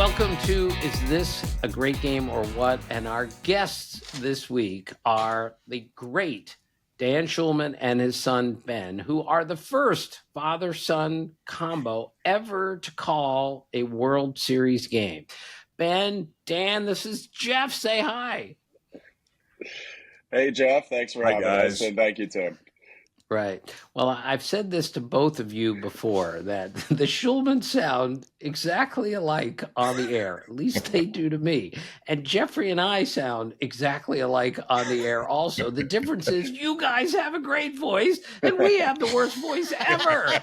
Welcome to Is This a Great Game or What? And our guests this week are the great Dan Schulman and his son Ben, who are the first father-son combo ever to call a World Series game. Ben, Dan, this is Jeff. Say hi. Hey, Jeff. Thanks for having us, and thank you, Tim. Right. Well, I've said this to both of you before, that the Schulman sound exactly alike on the air. At least they do to me. And Jeffrey and I sound exactly alike on the air also. The difference is you guys have a great voice and we have the worst voice ever.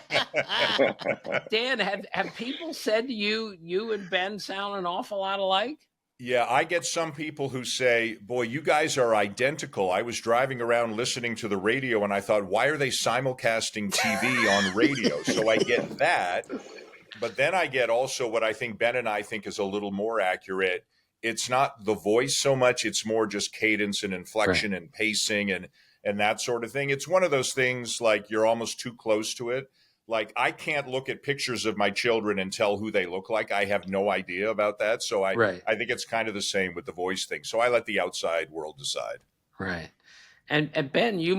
Dan, have people said to you, you and Ben sound an awful lot alike? Yeah, I get some people who say, boy, you guys are identical. I was driving around listening to the radio and I thought, why are they simulcasting TV on radio? So I get that. But then I get also what I think Ben and I think is a little more accurate. It's not the voice so much. It's more just cadence and inflection and pacing and that sort of thing. It's one of those things like you're almost too close to it. Like, I can't look at pictures of my children and tell who they look like. I have no idea about that. So I think it's kind of the same with the voice thing. So I let the outside world decide. Right. And Ben, you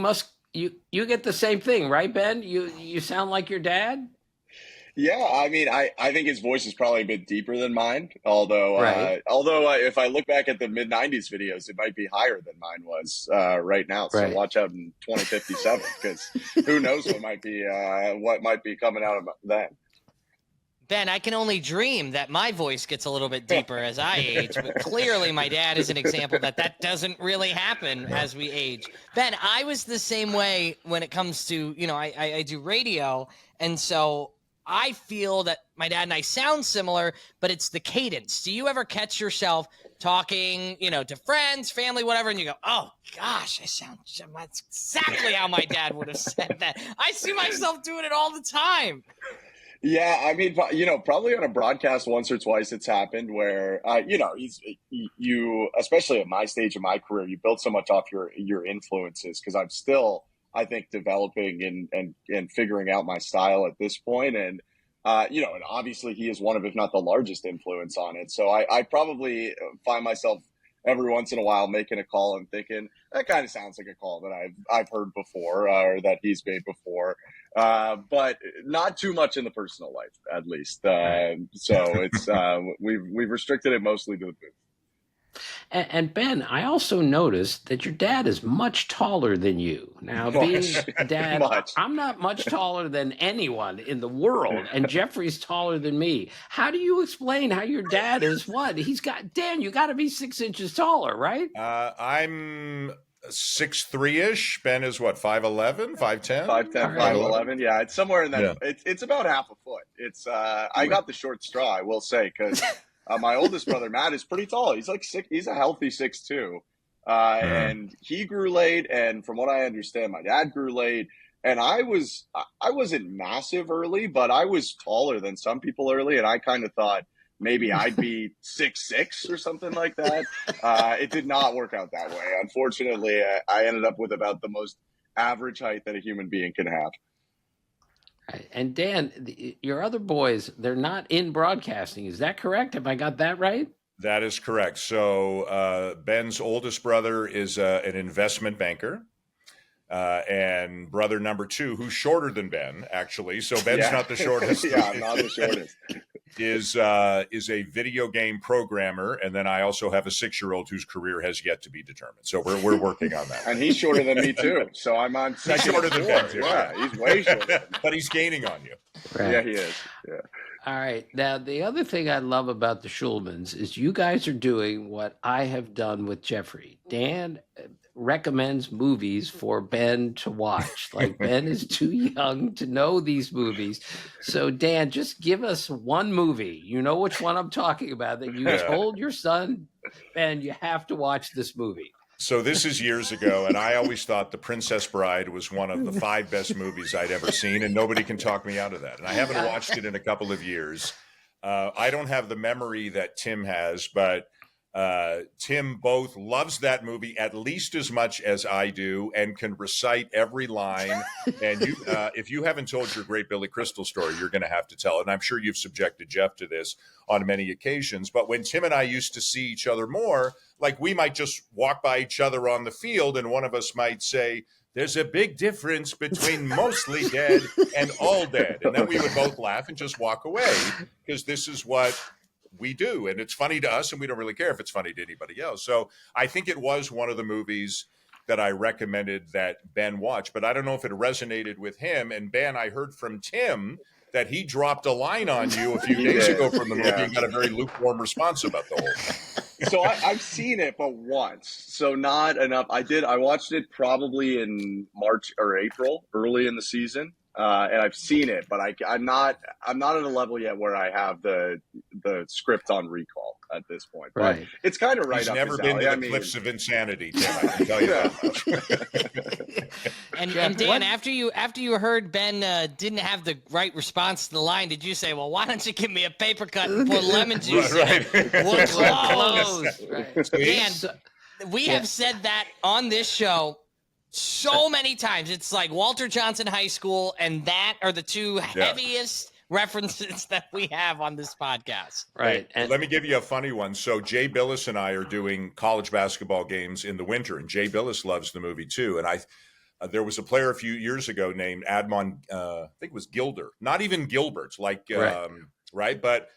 get the same thing, right, Ben? You sound like your dad? Yeah, I mean, I think his voice is probably a bit deeper than mine. Although if I look back at the mid-'90s videos, it might be higher than mine was right now. So watch out in 2057, because who knows what might be coming out of then. Ben, I can only dream that my voice gets a little bit deeper as I age, but clearly my dad is an example that doesn't really happen as we age. Ben, I was the same way when it comes to, I do radio, and so I feel that my dad and I sound similar, but it's the cadence. Do you ever catch yourself talking, to friends, family, whatever, and you go, oh, gosh, that's exactly how my dad would have said that. I see myself doing it all the time. Yeah, I mean, probably on a broadcast once or twice it's happened where, you, especially at my stage of my career, you build so much off your influences, because I'm still, I think, developing and figuring out my style at this point. And, and obviously he is one of, if not the largest influence on it. So I probably find myself every once in a while making a call and thinking, that kind of sounds like a call that I've heard before, or that he's made before. But not too much in the personal life, at least. So it's, we've restricted it mostly to the booth. And Ben, I also noticed that your dad is much taller than you. Now, being dad, I'm not much taller than anyone in the world, and Jeffrey's taller than me. How do you explain how your dad is what? Dan, you got to be 6 inches taller, right? I'm 6'3"-ish. Ben is what, 5'11", 5'10"? 5'10", 5'11". Yeah, it's somewhere in that. Yeah. It's about half a foot. It's I got the short straw, I will say, because my oldest brother Matt is pretty tall. He's like he's a healthy 6'2", and he grew late. And from what I understand, my dad grew late. And I wasn't massive early, but I was taller than some people early, and I kind of thought maybe I'd be 6'6" or something like that. It did not work out that way. Unfortunately, I ended up with about the most average height that a human being can have. And Dan, your other boys, they're not in broadcasting. Is that correct? Have I got that right? That is correct. So Ben's oldest brother is an investment banker. And brother number 2, who's shorter than Ben, actually. So Ben's not the shortest. I'm not the shortest. Is a video game programmer, and then I also have a 6-year-old whose career has yet to be determined. So we're working on that. And he's shorter than me too. So I'm on second. He's shorter than Ben too. Yeah, he's way shorter. But he's gaining on you. Right. Yeah, he is. Yeah. All right. Now, the other thing I love about the Schulmans is you guys are doing what I have done with Jeffrey. Dan recommends movies for Ben to watch. Like, Ben is too young to know these movies. So, Dan, just give us one movie. You know which one I'm talking about, that you told your son, Ben, you have to watch this movie. So this is years ago, and I always thought The Princess Bride was one of the 5 best movies I'd ever seen, and nobody can talk me out of that. And I haven't watched it in a couple of years. I don't have the memory that Tim has, but Tim both loves that movie at least as much as I do and can recite every line. And you, if you haven't told your great Billy Crystal story, you're going to have to tell it. And I'm sure you've subjected Jeff to this on many occasions. But when Tim and I used to see each other more, like we might just walk by each other on the field and one of us might say, there's a big difference between mostly dead and all dead. And then we would both laugh and just walk away because this is what we do. And it's funny to us and we don't really care if it's funny to anybody else. So I think it was one of the movies that I recommended that Ben watch, but I don't know if it resonated with him. And Ben, I heard from Tim that he dropped a line on you a few days ago from the movie and got a very lukewarm response about the whole thing. So I've seen it, but once. So not enough. I watched it probably in March or April, early in the season. And I've seen it, but I'm not at a level yet where I have the script on recall at this point. But Right. it's kind of right He's up never his been alley. to I the mean, cliffs of insanity, Tim, I can tell you that. And Jeff, Dan, what- after you heard Ben didn't have the right response to the line, did you say, "Well, why don't you give me a paper cut and put lemon juice in it? We're close." Right. Dan, So- we have said that on this show so many times. It's like Walter Johnson High School and that are the two heaviest references that we have on this podcast. Right. And Let me give you a funny one. So Jay Billis and I are doing college basketball games in the winter, and Jay Billis loves the movie too. And there was a player a few years ago named Admon, I think it was Gilder, not even Gilbert, like, right? But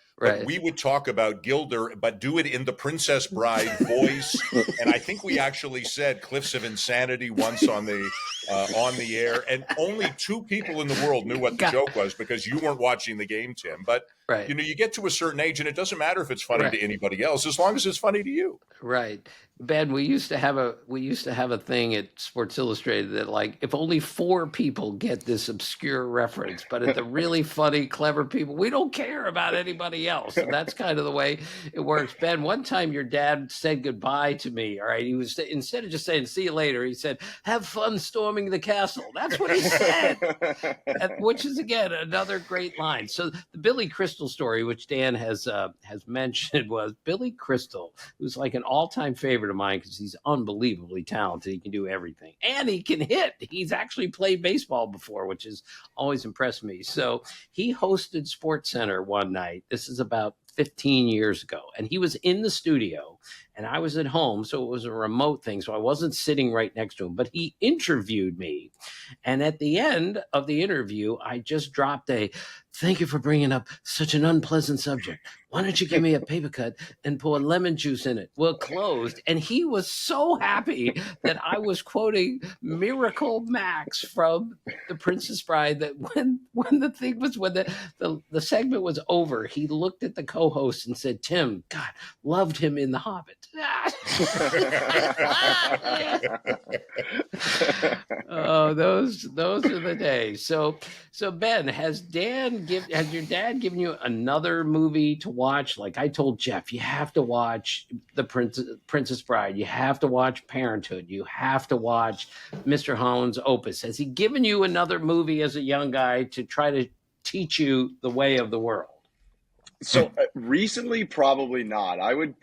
we would talk about Gilder, but do it in the Princess Bride voice. And I think we actually said Cliffs of Insanity once on the air. And only two people in the world knew what the joke was because you weren't watching the game, Tim. But, you know, you get to a certain age and it doesn't matter if it's funny to anybody else as long as it's funny to you. Right. Ben, we used to have a thing at Sports Illustrated that, like, if only 4 people get this obscure reference, but at the really funny, clever people, we don't care about anybody else. And that's kind of the way it works. Ben, one time your dad said goodbye to me. All right. He was, instead of just saying, see you later, he said, have fun storming the castle. That's what he said, which is, again, another great line. So the Billy Crystal story, which Dan has mentioned, was Billy Crystal, who's like an all-time favorite of mine because he's unbelievably talented. He can do everything and he can hit. He's actually played baseball before, which has always impressed me. So he hosted Sports Center one night. This is about 15 years ago, and he was in the studio and I was at home, so it was a remote thing, so I wasn't sitting right next to him, but he interviewed me. And at the end of the interview, I just dropped thank you for bringing up such an unpleasant subject. Why don't you give me a paper cut and pour lemon juice in it? Well, closed. And he was so happy that I was quoting Miracle Max from The Princess Bride that when the segment was over, he looked at the co-host and said, Tim, God, loved him in The Hobbit. Oh, those are the days. So Ben, has your dad given you another movie to watch? Like I told Jeff, you have to watch The Princess Bride. You have to watch Parenthood. You have to watch Mr. Holland's Opus. Has he given you another movie as a young guy to try to teach you the way of the world? So recently, probably not. I would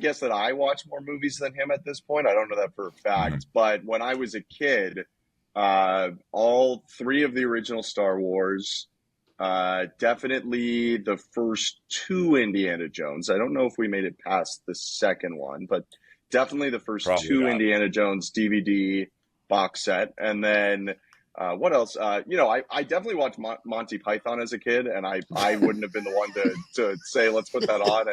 guess that I watch more movies than him at this point. I don't know that for a fact, but when I was a kid, all 3 of the original Star Wars, definitely the first 2 Indiana Jones. I don't know if we made it past the second one, but definitely the first Probably 2 not. Indiana Jones DVD box set, and then. What else? I definitely watched Monty Python as a kid, and I wouldn't have been the one to say, let's put that on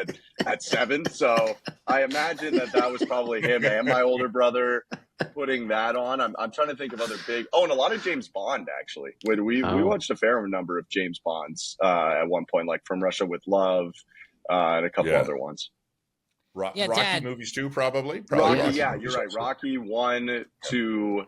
at 7. So I imagine that was probably him and my older brother putting that on. I'm trying to think of other big, and a lot of James Bond, actually. We watched a fair number of James Bonds at one point, like From Russia with Love, and a couple other ones. Rocky Dad. movies too, probably. Rocky, you're right. Rocky 1, 2,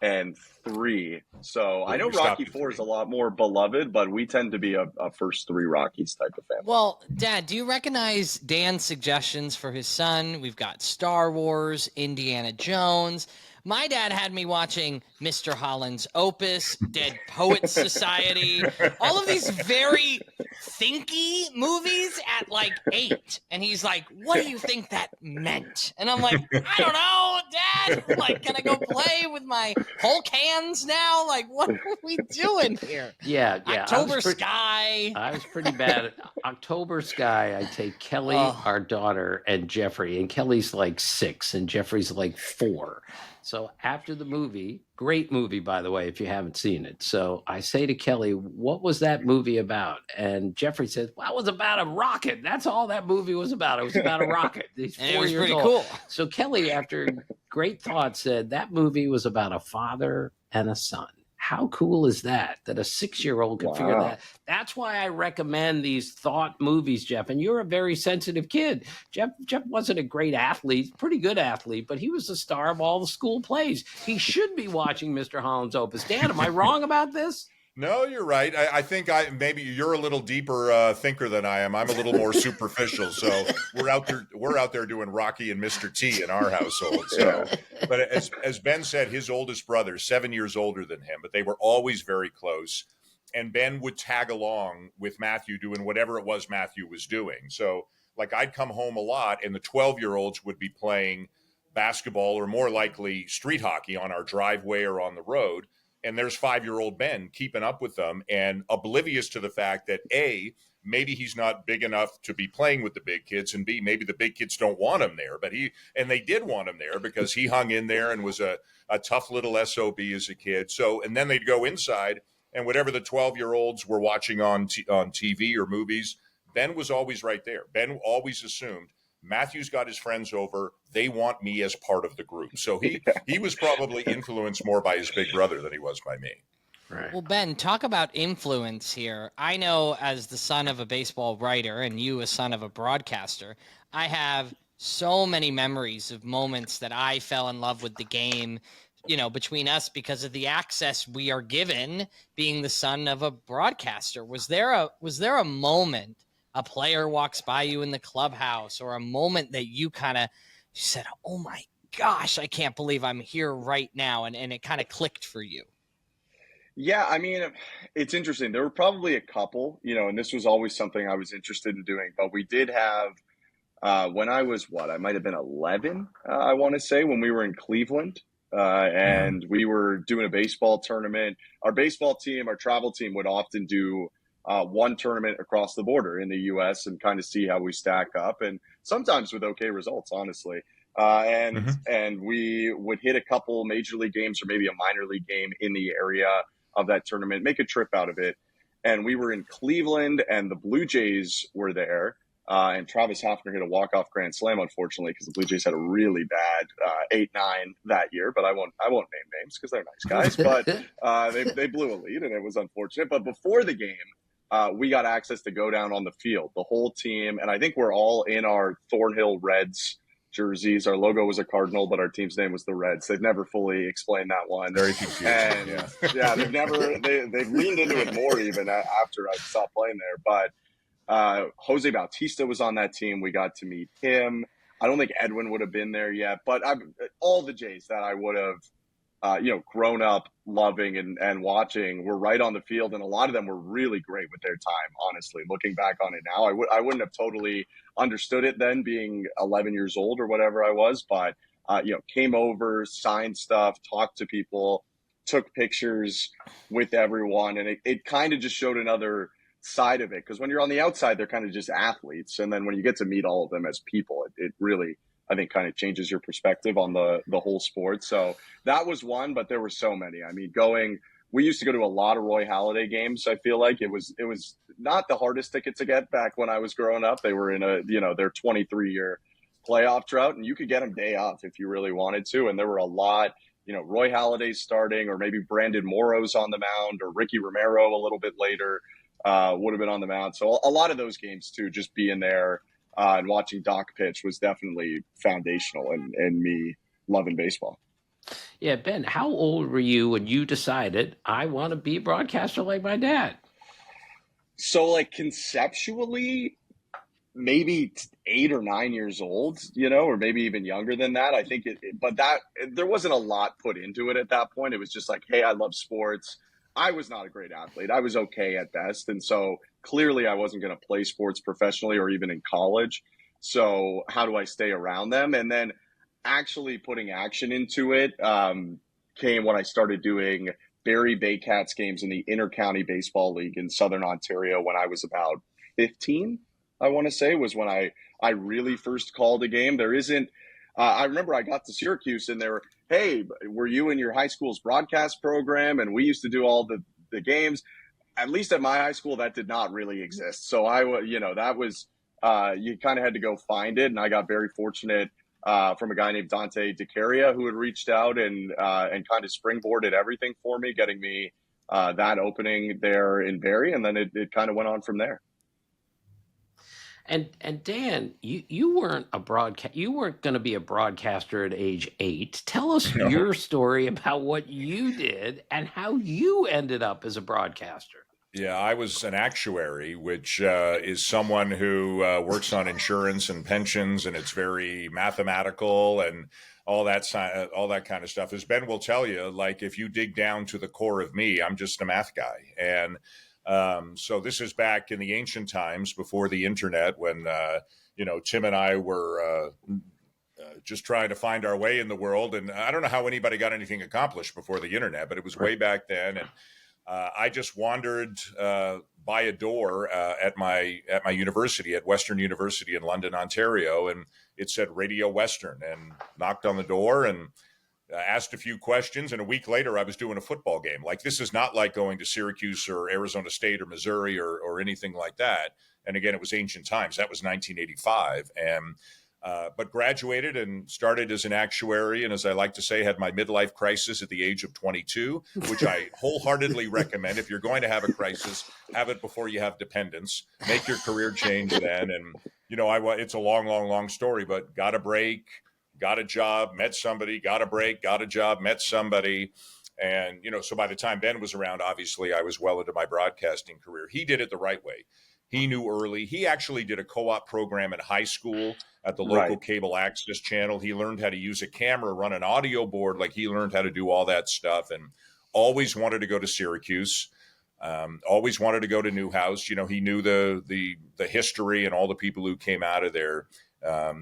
and 3. So I know Rocky 4 is a lot more beloved, but we tend to be a first 3 Rockies type of family. Well, Dad, do you recognize Dan's suggestions for his son? We've got Star Wars, Indiana Jones. My dad had me watching Mr. Holland's Opus, Dead Poets Society, all of these very thinky movies at like 8. And he's like, what do you think that meant? And I'm like, I don't know, Dad. Like, can I go play with my Hulk hands now? Like, what are we doing here? Yeah. October Sky. I was pretty bad at October Sky. I take Kelly, our daughter, and Jeffrey. And Kelly's like 6 and Jeffrey's like 4. So after the movie, great movie, by the way, if you haven't seen it. So I say to Kelly, what was that movie about? And Jeffrey says, well, it was about a rocket. That's all that movie was about. It was about a rocket. He's 4 And it was years pretty old. cool. So Kelly, after great thought, said that movie was about a father and a son. How cool is that a 6-year-old can figure that? That's why I recommend these thought movies, Jeff. And you're a very sensitive kid. Jeff wasn't a great athlete, pretty good athlete, but he was the star of all the school plays. He should be watching Mr. Holland's Opus. Dan, am I wrong about this? No, you're right. I think maybe you're a little deeper thinker than I am. I'm a little more superficial. So we're out there doing Rocky and Mr. T in our household. So, but as Ben said, his oldest brother, 7 years older than him, but they were always very close. And Ben would tag along with Matthew doing whatever it was Matthew was doing. So like I'd come home a lot and the 12-year-olds would be playing basketball or more likely street hockey on our driveway or on the road. And there's 5-year-old Ben keeping up with them and oblivious to the fact that A, maybe he's not big enough to be playing with the big kids, and B, maybe the big kids don't want him there. But they did want him there because he hung in there and was a tough little SOB as a kid. So, and then they'd go inside and whatever the 12-year-olds were watching on TV or movies, Ben was always right there. Ben always assumed Matthew's got his friends over. They want me as part of the group. So he was probably influenced more by his big brother than he was by me. Right. Well, Ben, talk about influence here. I know as the son of a baseball writer and you a son of a broadcaster, I have so many memories of moments that I fell in love with the game, between us because of the access we are given being the son of a broadcaster. Was there a moment a player walks by you in the clubhouse or a moment that you kind of said, oh my gosh, I can't believe I'm here right now. And it kind of clicked for you. Yeah, I mean, it's interesting. There were probably a couple, and this was always something I was interested in doing, but we did have, when I was, I might have been 11, I want to say, when we were in Cleveland, and we were doing a baseball tournament. Our baseball team, our travel team would often do one tournament across the border in the U.S. and kind of see how we stack up, and sometimes with okay results, honestly. And we would hit a couple major league games or maybe a minor league game in the area of that tournament, make a trip out of it. And we were in Cleveland, and the Blue Jays were there. And Travis Hafner hit a walk-off grand slam, unfortunately, because the Blue Jays had a really bad 8-9 that year. But I won't name names because they're nice guys. But they blew a lead, and it was unfortunate. But before the game, we got access to go down on the field, the whole team. And I think we're all in our Thornhill Reds jerseys. Our logo was a cardinal, but our team's name was the Reds. They've never fully explained that one. Very confusing. And they've leaned into it more even after I stopped playing there. But Jose Bautista was on that team. We got to meet him. I don't think Edwin would have been there yet, but all the Jays that I would have grown up loving and watching were right on the field, and a lot of them were really great with their time. Honestly, looking back on it now, I wouldn't have totally understood it then, being 11 years old or whatever I was. But came over, signed stuff, talked to people, took pictures with everyone, and it kind of just showed another side of it. Because when you're on the outside, they're kind of just athletes, and then when you get to meet all of them as people, it really, I think, kind of changes your perspective on the whole sport. So that was one, but there were so many. I mean, we used to go to a lot of Roy Halladay games. I feel like it was not the hardest ticket to get back when I was growing up. They were in their 23-year playoff drought, and you could get them day off if you really wanted to. And there were a lot, Roy Halladay starting, or maybe Brandon Morrow's on the mound, or Ricky Romero a little bit later would have been on the mound. So a lot of those games too, just being there and watching Doc pitch was definitely foundational in me loving baseball. Yeah, Ben, how old were you when you decided I want to be a broadcaster like my dad? So, like, conceptually, maybe 8 or 9 years old, or maybe even younger than that. I think but there wasn't a lot put into it at that point. It was just like, hey, I love sports. I was not a great athlete. I was okay at best. And so clearly I wasn't going to play sports professionally or even in college. So how do I stay around them? And then actually putting action into it came when I started doing Barrie Baycats games in the Inter-County Baseball League in Southern Ontario when I was about 15, I want to say, was when I really first called a game. There isn't I remember I got to Syracuse and they were, hey, were you in your high school's broadcast program? And we used to do all the games. At least at my high school, that did not really exist. So that was, you kind of had to go find it. And I got very fortunate from a guy named Dante DeCaria who had reached out and kind of springboarded everything for me, getting me that opening there in Barrie. And then it kind of went on from there. And Dan, you weren't you weren't going to be a broadcaster at age 8. Tell us your story about what you did and how you ended up as a broadcaster. Yeah, I was an actuary, which is someone who works on insurance and pensions, and it's very mathematical and all that kind of stuff. As Ben will tell you, like if you dig down to the core of me, I'm just a math guy. And so this is back in the ancient times before the internet when, Tim and I were just trying to find our way in the world. And I don't know how anybody got anything accomplished before the internet, but it was way back then. And I just wandered by a door at my university, at Western University in London, Ontario, and it said Radio Western, and knocked on the door and asked a few questions, and a week later I was doing a football game. Like, this is not like going to Syracuse or Arizona State or Missouri or anything like that. And again, it was ancient times. That was 1985. And but graduated and started as an actuary. And as I like to say, had my midlife crisis at the age of 22, which I wholeheartedly recommend. If you're going to have a crisis, have it before you have dependents. Make your career change then. And, it's a long story, but got a break, got a job, met somebody, got a break, got a job, met somebody. And, so by the time Ben was around, obviously I was well into my broadcasting career. He did it the right way. He knew early. He actually did a co-op program in high school at the local cable access channel. He learned how to use a camera, run an audio board. Like, he learned how to do all that stuff, and always wanted to go to Syracuse. Always wanted to go to Newhouse. He knew the history and all the people who came out of there. By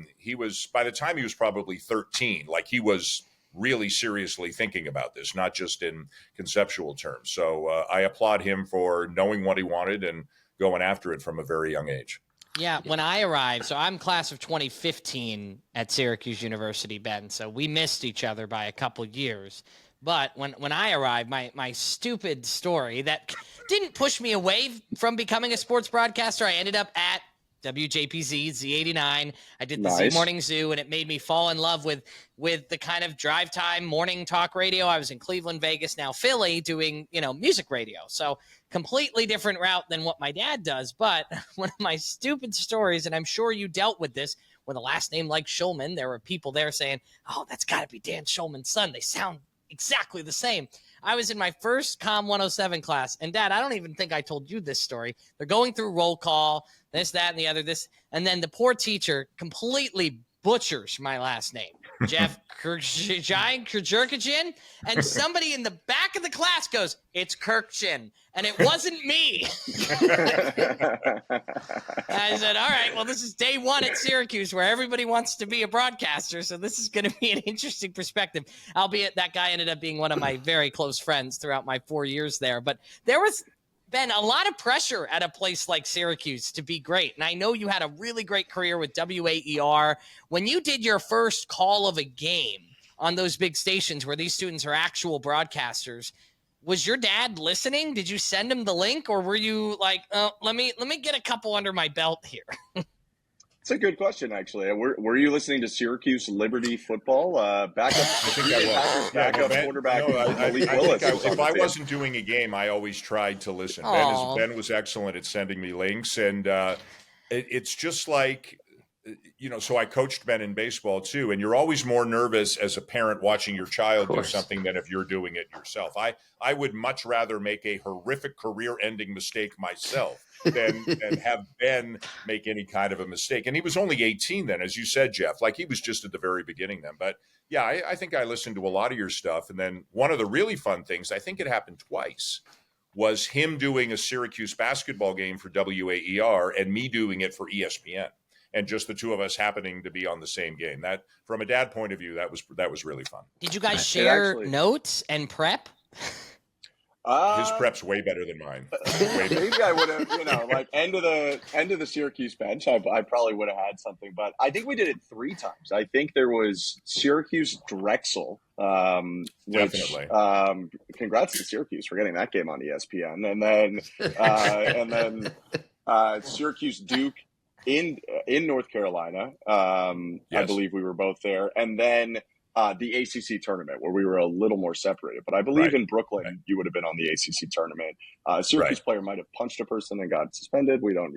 the time he was probably 13, like, he was really seriously thinking about this, not just in conceptual terms. So I applaud him for knowing what he wanted and going after it from a very young age. Yeah, when I arrived, so I'm class of 2015 at Syracuse University, Ben. So we missed each other by a couple years. But when I arrived, my stupid story that didn't push me away from becoming a sports broadcaster, I ended up at WJPZ, Z89. I did the Z Morning Zoo, and it made me fall in love with the kind of drive time morning talk radio. I was in Cleveland, Vegas, now Philly, doing, music radio. So completely different route than what my dad does. But one of my stupid stories, and I'm sure you dealt with this, with a last name like Schulman, there were people there saying, oh, that's got to be Dan Schulman's son. They sound exactly the same. I was in my first Com 107 class, and Dad, I don't even think I told you this story. They're going through roll call, this, that, and the other, this, and then the poor teacher completely butchers my last name, Jeff Kirkjian, and somebody in the back of the class goes, it's Kirkjian, and it wasn't me. I said, all right, well, this is day one at Syracuse where everybody wants to be a broadcaster, so this is going to be an interesting perspective, albeit that guy ended up being one of my very close friends throughout my 4 years there. But there was, Ben, a lot of pressure at a place like Syracuse to be great. And I know you had a really great career with WAER. When you did your first call of a game on those big stations where these students are actual broadcasters, was your dad listening? Did you send him the link, or were you like, oh, let me get a couple under my belt here? It's a good question, actually. Were you listening to Syracuse Liberty football? Backup quarterback. If I wasn't doing a game, I always tried to listen. Ben was excellent at sending me links, and it's just like so I coached Ben in baseball too, and you're always more nervous as a parent watching your child do something than if you're doing it yourself. I would much rather make a horrific career-ending mistake myself than have Ben make any kind of a mistake. And he was only 18 then, as you said, Jeff. Like, he was just at the very beginning then. But yeah, I think I listened to a lot of your stuff. And then one of the really fun things, I think it happened twice, was him doing a Syracuse basketball game for WAER and me doing it for ESPN. And just the two of us happening to be on the same game. That, from a dad point of view, that was really fun. Did you guys share notes and prep? His prep's way better than mine. Maybe I would have, like end of the Syracuse bench, I probably would have had something. But I think we did it 3 times. I think there was Syracuse Drexel. Definitely. Congrats to Syracuse for getting that game on ESPN, and then Syracuse Duke in North Carolina. Yes. I believe we were both there, and then the ACC tournament where we were a little more separated. But I believe in Brooklyn, you would have been on the ACC tournament. A Syracuse player might have punched a person and got suspended. We don't,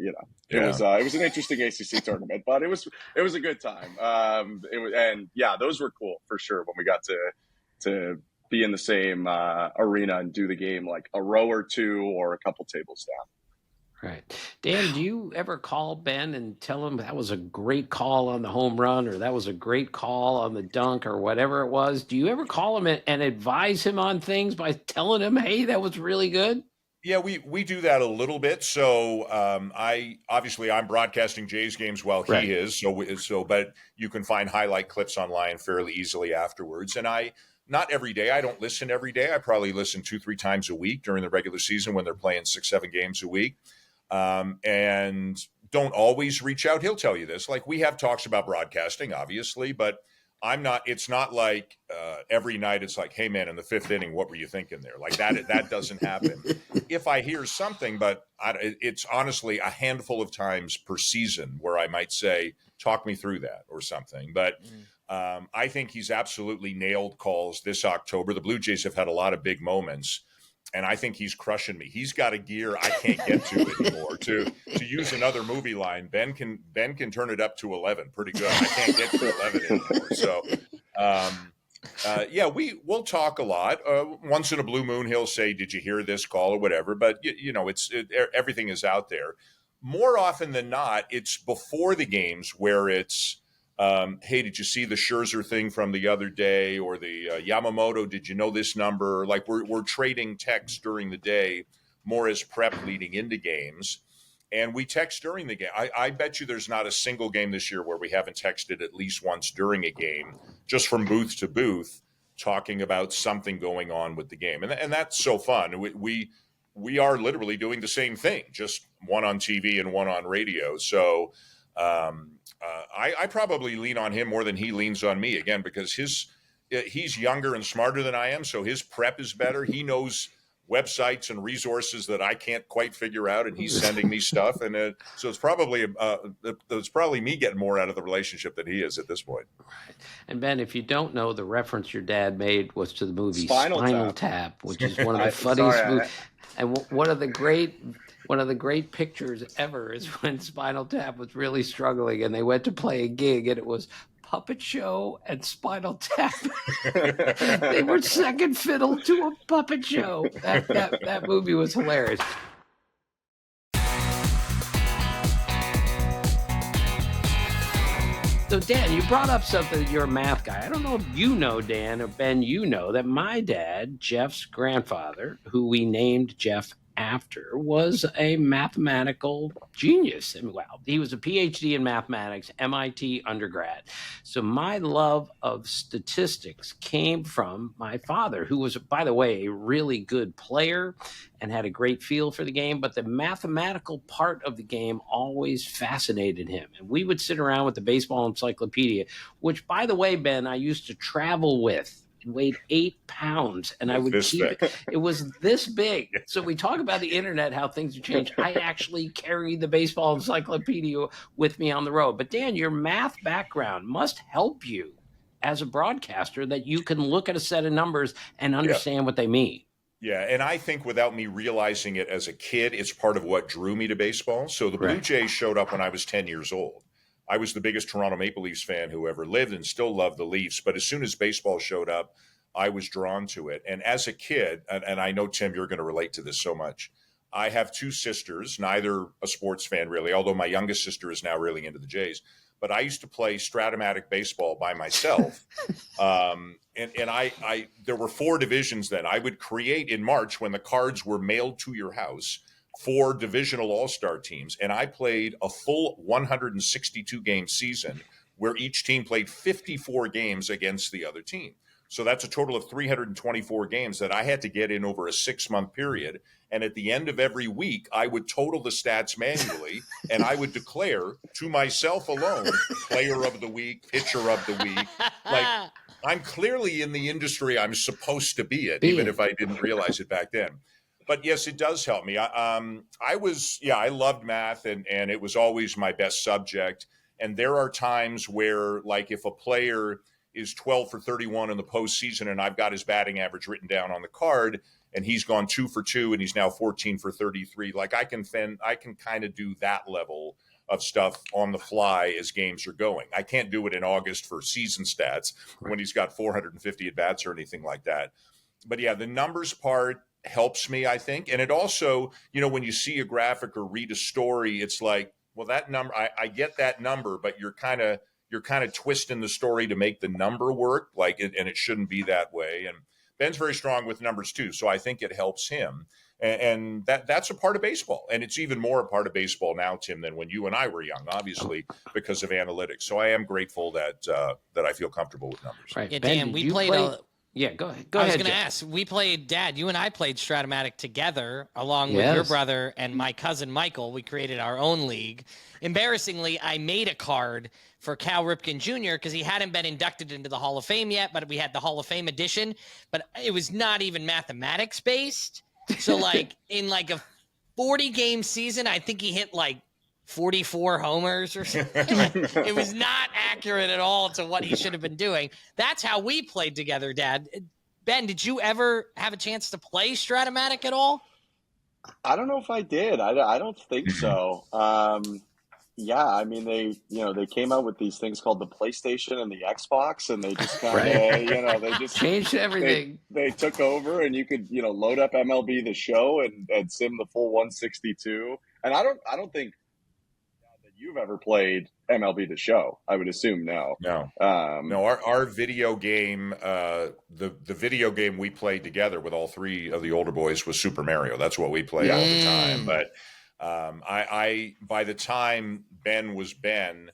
It was an interesting ACC tournament, but it was a good time. Those were cool for sure when we got to be in the same arena and do the game like a row or two or a couple tables down. Right. Dan, do you ever call Ben and tell him that was a great call on the home run, or that was a great call on the dunk, or whatever it was? Do you ever call him and advise him on things by telling him, hey, that was really good? Yeah, we do that a little bit. So I'm broadcasting Jays games while he is. But you can find highlight clips online fairly easily afterwards. And not every day. I don't listen every day. I probably listen 2-3 times a week during the regular season when they're playing 6-7 games a week. And don't always reach out. He'll tell you this. Like, we have talks about broadcasting, obviously, but it's not like every night it's like, hey man, in the 5th inning, what were you thinking there? Like that doesn't happen. If I hear something, but it's honestly a handful of times per season where I might say, talk me through that or something. But I think he's absolutely nailed calls this October. The Blue Jays have had a lot of big moments, and I think he's crushing me. He's got a gear I can't get to anymore. To use another movie line, Ben can turn it up to 11 pretty good. I can't get to 11 anymore. So, we'll talk a lot. Once in a blue moon, he'll say, "Did you hear this call?" or whatever. But everything is out there. More often than not, it's before the games where it's, hey, did you see the Scherzer thing from the other day, or the Yamamoto? Did you know this number? Like, we're trading texts during the day more as prep leading into games, and we text during the game. I bet you there's not a single game this year where we haven't texted at least once during a game, just from booth to booth, talking about something going on with the game, and that's so fun. We are literally doing the same thing, just one on TV and one on radio. So. I probably lean on him more than he leans on me, again, because he's younger and smarter than I am, so his prep is better. He knows websites and resources that I can't quite figure out, and he's sending me stuff, and so it's probably me getting more out of the relationship than he is at this point. Right. And Ben, if you don't know, the reference your dad made was to the movie Spinal Tap, which is one of the funniest movies. And one of the great pictures ever is when Spinal Tap was really struggling, and they went to play a gig, and it was Puppet Show and Spinal Tap. They were second fiddle to a puppet show. That movie was hilarious. So, Dan, you brought up something. You're a math guy. I don't know if you know, Dan, or Ben, you know that my dad, Jeff's grandfather, who we named Jeff after, was a mathematical genius. I mean, well, he was a PhD in mathematics, MIT undergrad. So my love of statistics came from my father, who was, by the way, a really good player and had a great feel for the game. But the mathematical part of the game always fascinated him. And we would sit around with the baseball encyclopedia, which, by the way, Ben, I used to travel with. It weighed 8 pounds, and I would keep it. It was this big. So we talk about the internet, how things have changed. I actually carry the baseball encyclopedia with me on the road. But Dan, your math background must help you as a broadcaster, that you can look at a set of numbers and understand what they mean. Yeah, and I think without me realizing it as a kid, it's part of what drew me to baseball. So the Blue Jays showed up when I was 10 years old. I was the biggest Toronto Maple Leafs fan who ever lived and still love the Leafs. But as soon as baseball showed up, I was drawn to it. And as a kid, and I know, Tim, you're going to relate to this so much. I have two sisters, neither a sports fan really, although my youngest sister is now really into the Jays. But I used to play Strat-O-Matic baseball by myself. And I there were 4 divisions then. I would create in March, when the cards were mailed to your house, 4 divisional all-star teams. And I played a full 162 game season where each team played 54 games against the other team. So that's a total of 324 games that I had to get in over a 6-month period. And at the end of every week, I would total the stats manually, and I would declare to myself alone, player of the week, pitcher of the week. Like, I'm clearly in the industry I'm supposed to be in, even if I didn't realize it back then. But yes, it does help me. I loved math, and it was always my best subject. And there are times where, like, if a player is 12 for 31 in the postseason and I've got his batting average written down on the card and he's gone 2 for 2 and he's now 14 for 33, like I can kind of do that level of stuff on the fly as games are going. I can't do it in August for season stats when he's got 450 at bats or anything like that. But yeah, the numbers part helps me, I think. And it also, when you see a graphic or read a story, it's like, well, that number, I get that number, but you're kind of twisting the story to make the number work, and it shouldn't be that way. And Ben's very strong with numbers too, so I think it helps him. And that's a part of baseball, and it's even more a part of baseball now, Tim, than when you and I were young, obviously, because of analytics. So I am grateful that I feel comfortable with numbers. Right, yeah, Ben, Dan, we played. Yeah, go ahead. I was going to ask. We played, Dad. You and I played Strat-O-Matic together, along with your brother and my cousin Michael. We created our own league. Embarrassingly, I made a card for Cal Ripken Jr. because he hadn't been inducted into the Hall of Fame yet, but we had the Hall of Fame edition. But it was not even mathematics based. So, in a 40-game season, I think he hit 44 homers or something. It was not accurate at all to what he should have been doing. That's how we played together, Dad. Ben, did you ever have a chance to play Strat-O-Matic at all? I don't know if I did. I don't think so. Yeah, I mean, they came out with these things called the PlayStation and the Xbox, and they just kind of, they just changed everything. They took over, and you could, load up MLB The Show and sim the full 162. And I don't think that you've ever played MLB The Show. I would assume no. No. Our video game, the video game we played together with all 3 of the older boys was Super Mario. That's what we played all the time. But I by the time Ben was Ben,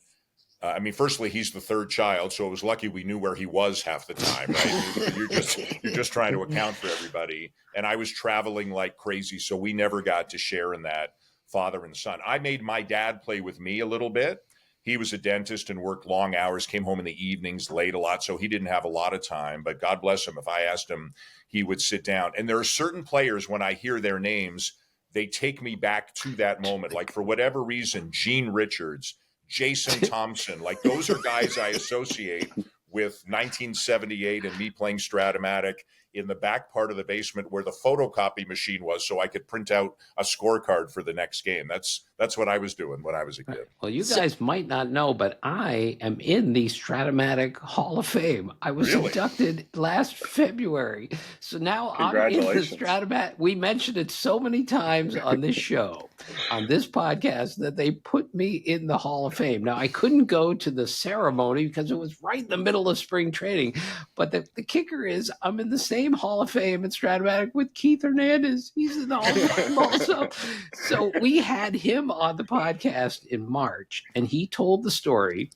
firstly, he's the 3rd child, so it was lucky we knew where he was half the time, right? You're just trying to account for everybody. And I was traveling like crazy, so we never got to share in that father and son. I made my dad play with me a little bit. He was a dentist and worked long hours, came home in the evenings late a lot, so he didn't have a lot of time. But God bless him, if I asked him, he would sit down. And there are certain players, when I hear their names, they take me back to that moment. Like, for whatever reason, Gene Richards, Jason Thompson, those are guys I associate with 1978 and me playing Strat-O-Matic in the back part of the basement where the photocopy machine was, so I could print out a scorecard for the next game. That's what I was doing when I was a kid. Well, you guys might not know, but I am in the Strat-O-Matic Hall of Fame. I was inducted last February. So now I'm in the Strat-O-Matic. We mentioned it so many times on this show, on this podcast, that they put me in the Hall of Fame. Now, I couldn't go to the ceremony because it was right in the middle of spring training. But the kicker is I'm in the same Hall of Fame in Strat-O-Matic with Keith Hernandez. He's in the Hall of Fame also. So we had him on the podcast in March, and he told the story.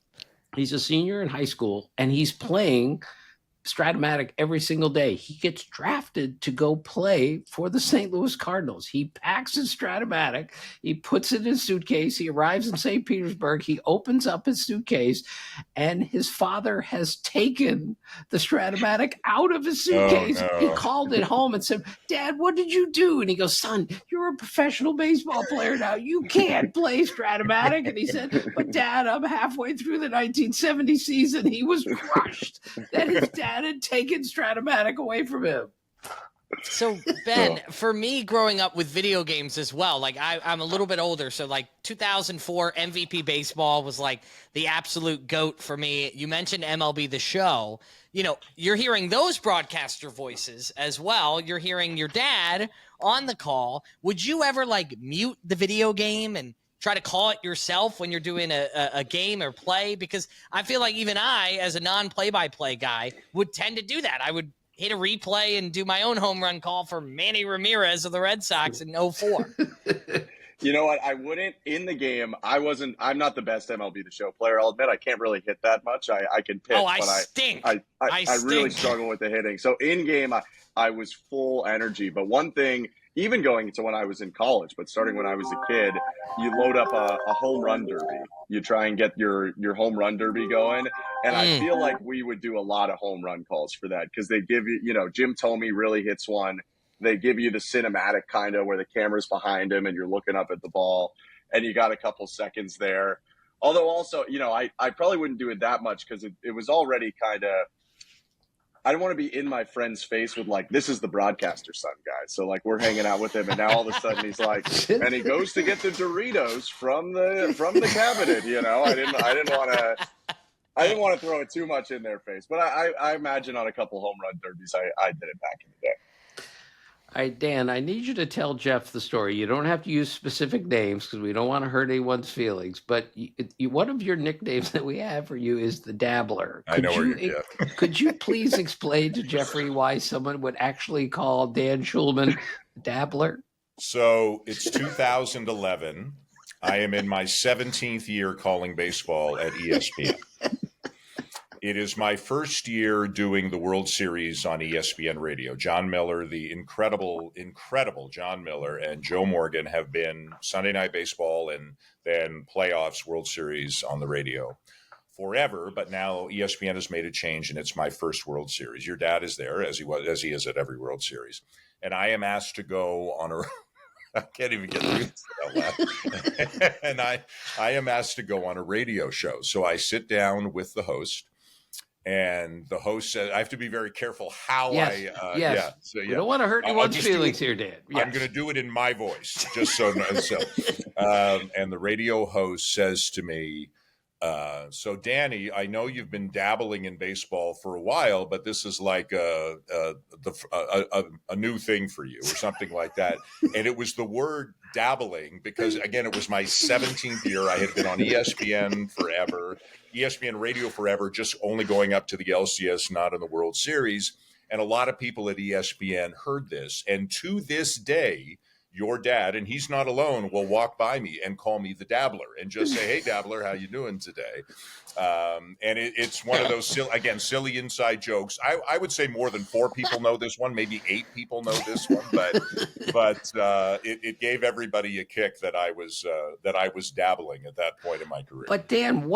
He's a senior in high school, and he's playing Strat-O-Matic every single day. He gets drafted to go play for the St. Louis Cardinals. He packs his Strat-O-Matic. He puts it in his suitcase. He arrives in St. Petersburg. He opens up his suitcase, and his father has taken the Strat-O-Matic out of his suitcase. Oh, no. He called it home and said, "Dad, what did you do?" And he goes, "Son, you're a professional baseball player now. You can't play Strat-O-Matic." And he said, "But Dad, I'm halfway through the 1970 season." He was crushed that his dad had taken Strat-O-Matic away from him. So Ben, for me growing up with video games as well, like I'm a little bit older. So like 2004 MVP baseball was like the absolute GOAT for me. You mentioned MLB The Show. You know, you're hearing those broadcaster voices as well. You're hearing your dad on the call. Would you ever like mute the video game and try to call it yourself when you're doing a game or play? Because I feel like even I, as a non-play-by-play guy, would tend to do that. I would hit a replay and do my own home run call for Manny Ramirez of the Red Sox in 04. You know what? I wouldn't in the game. I'm not the best MLB The Show player. I'll admit I can't really hit that much. I can pitch, Oh, I but stink. I really stink. struggle with the hitting. So in game, I was full energy. But one thing, even going to when I was in college, but starting when I was a kid, you load up a home run derby. You try and get your home run derby going. And I feel like we would do a lot of home run calls for that because they give you, you know, Jim Thome really hits one. They give you the cinematic kind of where the camera's behind him and you're looking up at the ball and you got a couple seconds there. Although also, you know, I probably wouldn't do it that much because it was already kind of, I don't want to be in my friend's face with like, this is the broadcaster son, guys. So like we're hanging out with him and now all of a sudden he's like, and he goes to get the Doritos from the cabinet, you know. I didn't want to throw it too much in their face, but I imagine on a couple home run derbies, I did it back in the day. All right, Dan, I need you to tell Jeff the story. You don't have to use specific names because we don't want to hurt anyone's feelings. But one of your nicknames that we have for you is the Dabbler. I know where you're Jeff. Could you please explain to Jeffrey why someone would actually call Dan Schulman Dabbler? So it's 2011. I am in my 17th year calling baseball at ESPN. It is my first year doing the World Series on ESPN Radio. John Miller, the incredible John Miller, and Joe Morgan have been Sunday Night Baseball and then playoffs, World Series on the radio forever. But now ESPN has made a change, and it's my first World Series. Your dad is there, as he is at every World Series, and I am asked to go on a. I can't even get through this out loud. And I am asked to go on a radio show. So I sit down with the host. And the host said, I have to be very careful how Yes. Yeah. So, We don't want to hurt anyone's feelings here, Dan. Yes. I'm going to do it in my voice, just so. And the radio host says to me, so Danny, I know you've been dabbling in baseball for a while, but this is like a new thing for you or something like that. And it was the word dabbling because, again, it was my 17th year. I had been on ESPN forever. ESPN Radio forever, just only going up to the LCS, not in the World Series. And a lot of people at ESPN heard this. And to this day, your dad, and he's not alone, will walk by me and call me the Dabbler and just say, hey, Dabbler, how you doing today? And it's one of those, silly inside jokes. I would say more than 4 people know this one, maybe 8 people know this one, but it gave everybody a kick that I was dabbling at that point in my career. But Dan,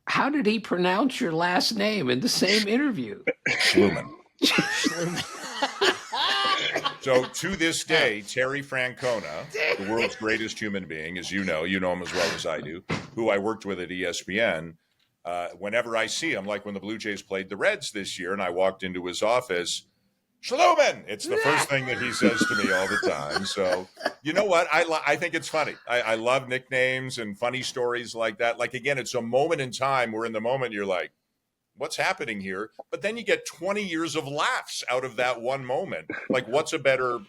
how did he pronounce your last name in the same interview? Schulman. So to this day, Terry Francona, the world's greatest human being, as you know him as well as I do, who I worked with at ESPN, whenever I see him, like when the Blue Jays played the Reds this year and I walked into his office, Schulman! It's the first thing that he says to me all the time. So, you know what? I think it's funny. I love nicknames and funny stories like that. Like, again, it's a moment in time where in the moment you're like, what's happening here? But then you get 20 years of laughs out of that one moment. Like, what's a better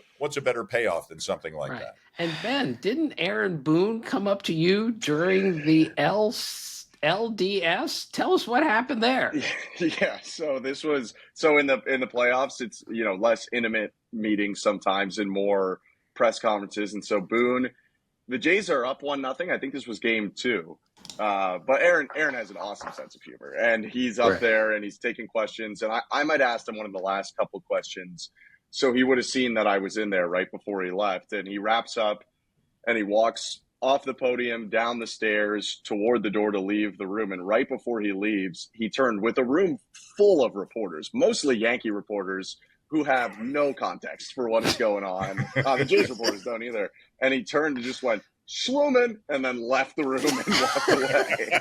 payoff than something like that? And Ben, didn't Aaron Boone come up to you during the LDS? Tell us what happened there. Yeah. So in the playoffs, it's, less intimate meetings sometimes and more press conferences. And so Boone, the Jays are up 1-0. I think this was game 2. But Aaron has an awesome sense of humor, and he's up there and he's taking questions. And I might ask him one of the last couple of questions. So he would have seen that I was in there right before he left, and he wraps up and he walks off the podium, down the stairs toward the door to leave the room. And right before he leaves, he turned with a room full of reporters, mostly Yankee reporters who have no context for what is going on. The Jays reporters don't either. And he turned and just went, Schulman, and then left the room and walked away.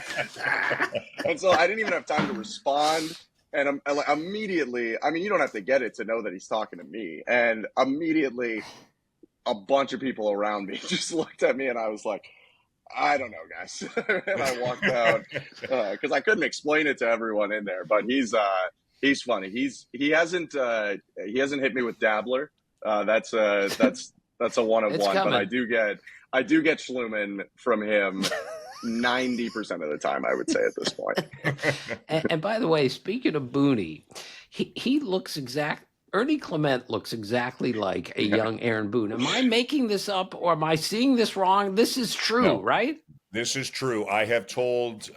And so I didn't even have time to respond. And immediately, I mean, you don't have to get it to know that he's talking to me. And immediately, a bunch of people around me just looked at me, and I was like, I don't know, guys. And I walked out because I couldn't explain it to everyone in there. But he's funny. He hasn't hit me with Dabbler. That's a one of It's one. coming. But I do get Schulman from him 90% of the time, I would say, at this point. And by the way, speaking of Boone, he looks Ernie Clement looks exactly like a young Aaron Boone. Am I making this up, or am I seeing this wrong? This is true, No. right? This is true. I have told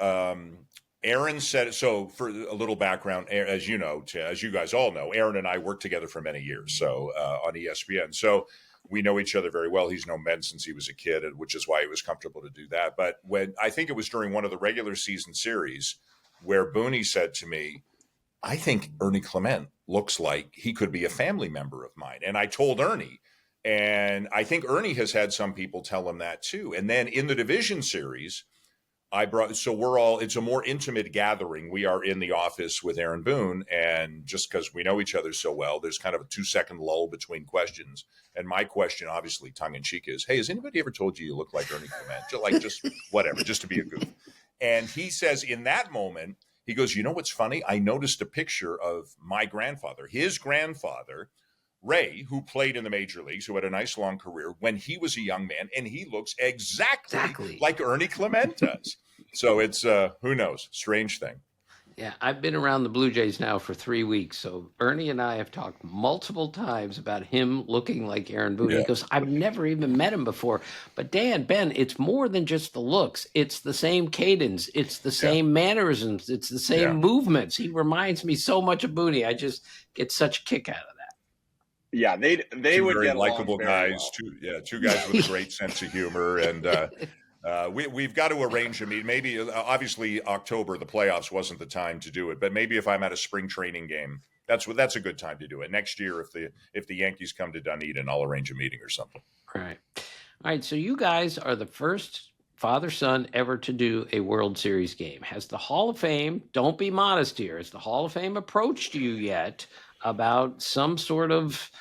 Aaron said, so for a little background, as you know, as you guys all know, Aaron and I worked together for many years, so on ESPN. So we know each other very well. He's known Ben since he was a kid, which is why he was comfortable to do that. But when I think it was during one of the regular season series where Boone said to me, I think Ernie Clement looks like he could be a family member of mine. And I told Ernie, and I think Ernie has had some people tell him that too. And then in the division series, it's a more intimate gathering. We are in the office with Aaron Boone, and just because we know each other so well, there's kind of a 2-second lull between questions. And my question, obviously tongue in cheek, is, hey, has anybody ever told you look like Ernie Clement? Just whatever, just to be a goof. And he says in that moment, he goes, you know what's funny? I noticed a picture of my grandfather, his grandfather, Ray, who played in the major leagues, who had a nice long career when he was a young man, and he looks exactly like Ernie Clement does. So it's, who knows, strange thing. Yeah, I've been around the Blue Jays now for 3 weeks. So Ernie and I have talked multiple times about him looking like Aaron Boone. Yeah. He goes, I've never even met him before. But Ben, it's more than just the looks. It's the same cadence. It's the same mannerisms. It's the same movements. He reminds me so much of Boone. I just get such a kick out of that. Yeah, they two would very get likable guys. Well. Two guys with a great sense of humor, and we've got to arrange a meet. Maybe obviously October, the playoffs wasn't the time to do it, but maybe if I'm at a spring training game, that's a good time to do it. Next year, if the Yankees come to Dunedin, I'll arrange a meeting or something. All right. So you guys are the first father-son ever to do a World Series game. Has the Hall of Fame, don't be modest here, has the Hall of Fame approached you yet about some sort of,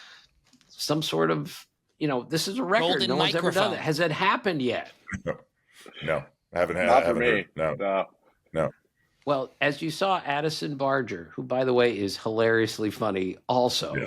this is a record. Golden no one's ever done microphone. it. Has it happened yet? No, I haven't had. Not I for haven't me. Heard, no. Well, as you saw, Addison Barger, who, by the way, is hilariously funny also,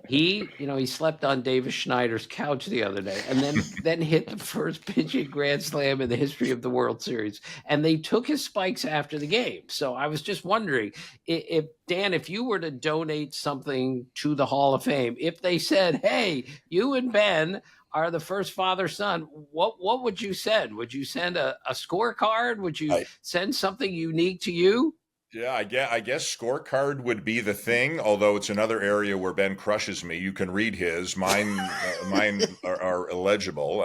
he slept on Davis Schneider's couch the other day and then hit the first pitching grand slam in the history of the World Series. And they took his spikes after the game. So I was just wondering, if Dan, if you were to donate something to the Hall of Fame, if they said, hey, you and Ben are the first father-son, what would you send? Would you send a scorecard? Would you send something unique to you? Yeah, I guess scorecard would be the thing, although it's another area where Ben crushes me. You can read his. Mine are illegible.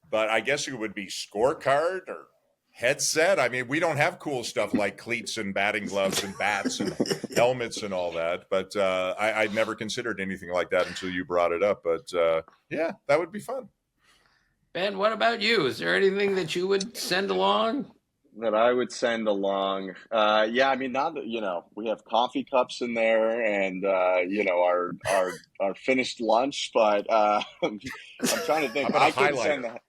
But I guess it would be scorecard or headset. I mean, we don't have cool stuff like cleats and batting gloves and bats and helmets and all that. But I'd never considered anything like that until you brought it up. But yeah, that would be fun. Ben, what about you? Is there anything that you would send along? That I would send along. Yeah, I mean, now that, we have coffee cups in there and, our finished lunch, but I'm trying to think. How about a I could send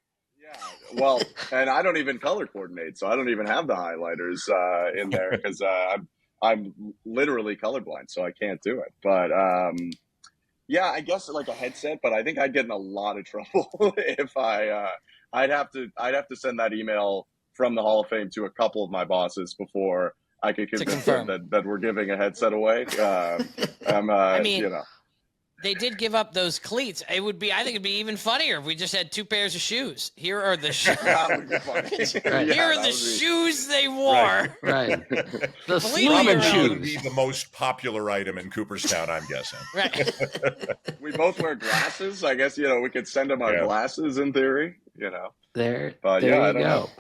well, and I don't even color coordinate, so I don't even have the highlighters in there because I'm literally colorblind, so I can't do it. But yeah, I guess like a headset, but I think I'd get in a lot of trouble if I'd have to send that email from the Hall of Fame to a couple of my bosses before I could convince them that we're giving a headset away. They did give up those cleats. I think it'd be even funnier if we just had 2 pairs of shoes. Here are the shoes. That would be funny. Here are the shoes they wore. Right. The Probably Schulman would be shoes. the most popular item in Cooperstown, I'm guessing. Right. We both wear glasses. I guess, we could send them our glasses in theory, There But you I go. don't know.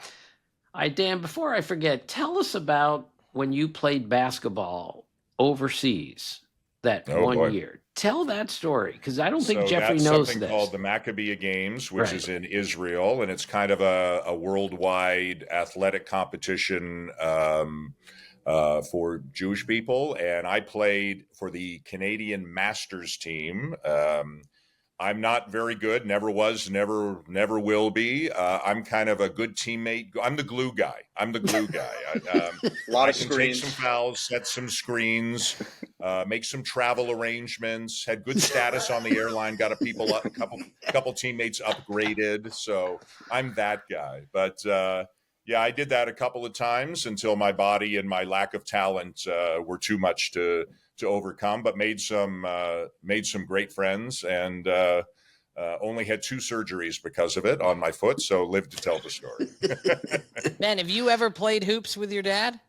Dan, before I forget, tell us about when you played basketball overseas that one year. Tell that story, because I don't think Jeffrey that's knows something this. called the Maccabee Games, which is in Israel, and it's kind of a worldwide athletic competition for Jewish people, and I played for the Canadian Masters team. I'm not very good, never was, never will be. I'm kind of a good teammate. I'm the glue guy. I can take some fouls, set some screens, make some travel arrangements, had good status on the airline, got a couple teammates upgraded. So I'm that guy. But yeah, I did that a couple of times until my body and my lack of talent were too much to overcome, but made some great friends, and only had 2 surgeries because of it on my foot, so lived to tell the story. Man, have you ever played hoops with your dad?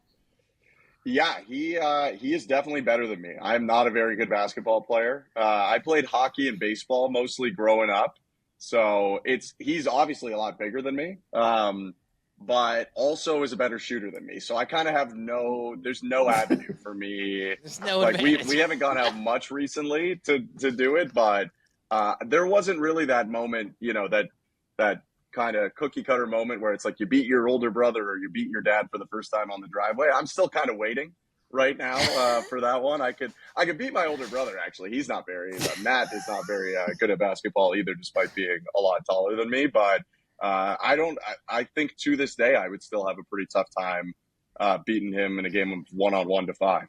Yeah, he is definitely better than me. I'm not a very good basketball player. I played hockey and baseball mostly growing up, so he's obviously a lot bigger than me. But also is a better shooter than me. So I kind of have there's no avenue for me. There's no like advantage. we haven't gone out much recently to do it, but there wasn't really that moment, that kind of cookie cutter moment where it's like you beat your older brother or you beat your dad for the first time on the driveway. I'm still kind of waiting right now for that one. I could beat my older brother, actually. He's not Matt is not very good at basketball either, despite being a lot taller than me, but I think to this day, I would still have a pretty tough time beating him in a game of 1-on-1 to 5.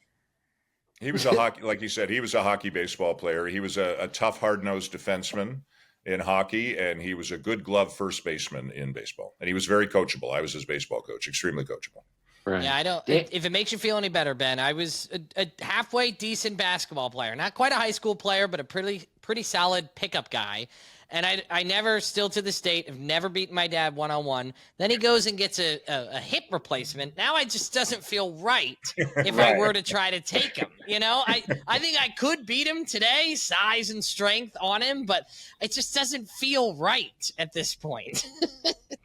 He was like you said, he was a hockey baseball player. He was a tough, hard-nosed defenseman in hockey, and he was a good glove first baseman in baseball. And he was very coachable. I was his baseball coach, extremely coachable. Right. Yeah, if it makes you feel any better, Ben, I was a halfway decent basketball player. Not quite a high school player, but a pretty solid pickup guy. And I never, still to this date, have never beaten my dad 1-on-1. Then he goes and gets a hip replacement. Now it just doesn't feel right if I were to try to take him. I think I could beat him today, size and strength on him, but it just doesn't feel right at this point.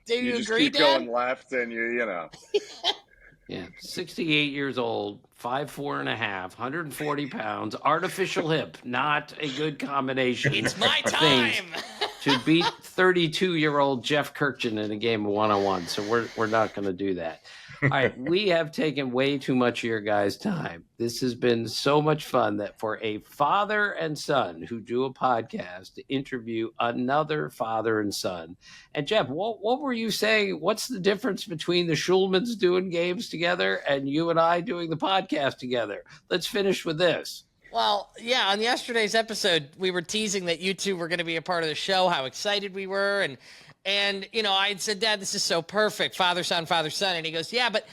Do you just agree, keep Dad? going left, and Yeah, 68 years old, 5'4.5", 140 pounds, artificial hip, not a good combination. It's my of time to beat 32-year-old Jeff Kirchen in a game of 1-on-1. So we're not going to do that. All right, we have taken way too much of your guys' time. This has been so much fun that for a father and son who do a podcast to interview another father and son. And Jeff, what were you saying? What's the difference between the Schulmans doing games together and you and I doing the podcast together? Let's finish with this. Well, yeah, on yesterday's episode, we were teasing that you two were going to be a part of the show, how excited we were. And I had said, Dad, this is so perfect. Father, son. And he goes, yeah, but,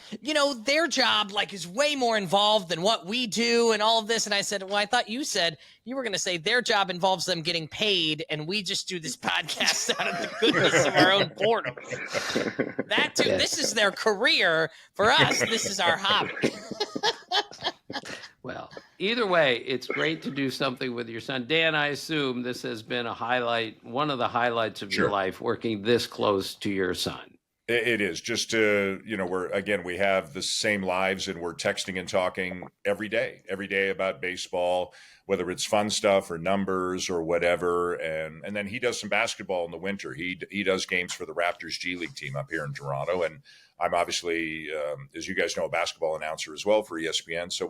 their job is way more involved than what we do and all of this. And I said, well, I thought you said you were going to say their job involves them getting paid and we just do this podcast out of the goodness of our own boredom. That too. Yes. This is their career. For us, this is our hobby. Well, either way, it's great to do something with your son. Dan, I assume this has been one of the highlights of your life, working this close to your son. It is. Just to, we have the same lives and we're texting and talking every day about baseball, whether it's fun stuff or numbers or whatever. And then he does some basketball in the winter. He does games for the Raptors G League team up here in Toronto. And I'm obviously, as you guys know, a basketball announcer as well for ESPN. So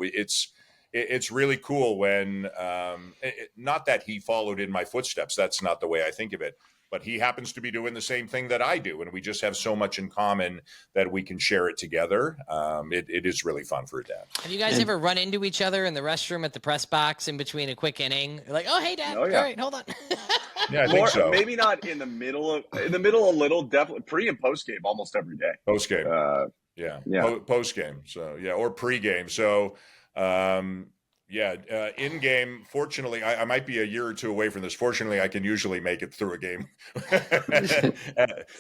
it's really cool when, not that he followed in my footsteps. That's not the way I think of it. But he happens to be doing the same thing that I do. And we just have so much in common that we can share it together. It is really fun for a dad. Have you guys ever run into each other in the restroom at the press box in between a quick inning? You're like, oh, hey, Dad. Oh, yeah. All right, hold on. Yeah, I think so. Maybe not in the middle a little, definitely pre and post game almost every day. Post game. Yeah. Post game. So, or pre game. So, in game, fortunately, I might be a year or two away from this. Fortunately, I can usually make it through a game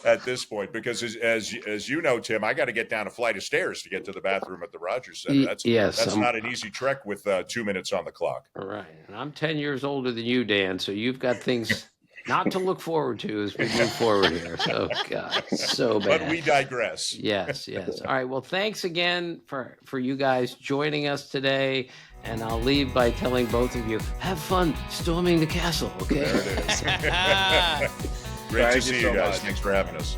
at this point, because as you know, Tim, I got to get down a flight of stairs to get to the bathroom at the Rogers Center. That's not an easy trek with 2 minutes on the clock. All right. And I'm 10 years older than you, Dan, so you've got things not to look forward to as we move forward here. So, God, so bad. But we digress. Yes. All right. Well, thanks again for you guys joining us today. And I'll leave by telling both of you, have fun storming the castle, okay? There it is. Great to see you guys. Thanks for having us.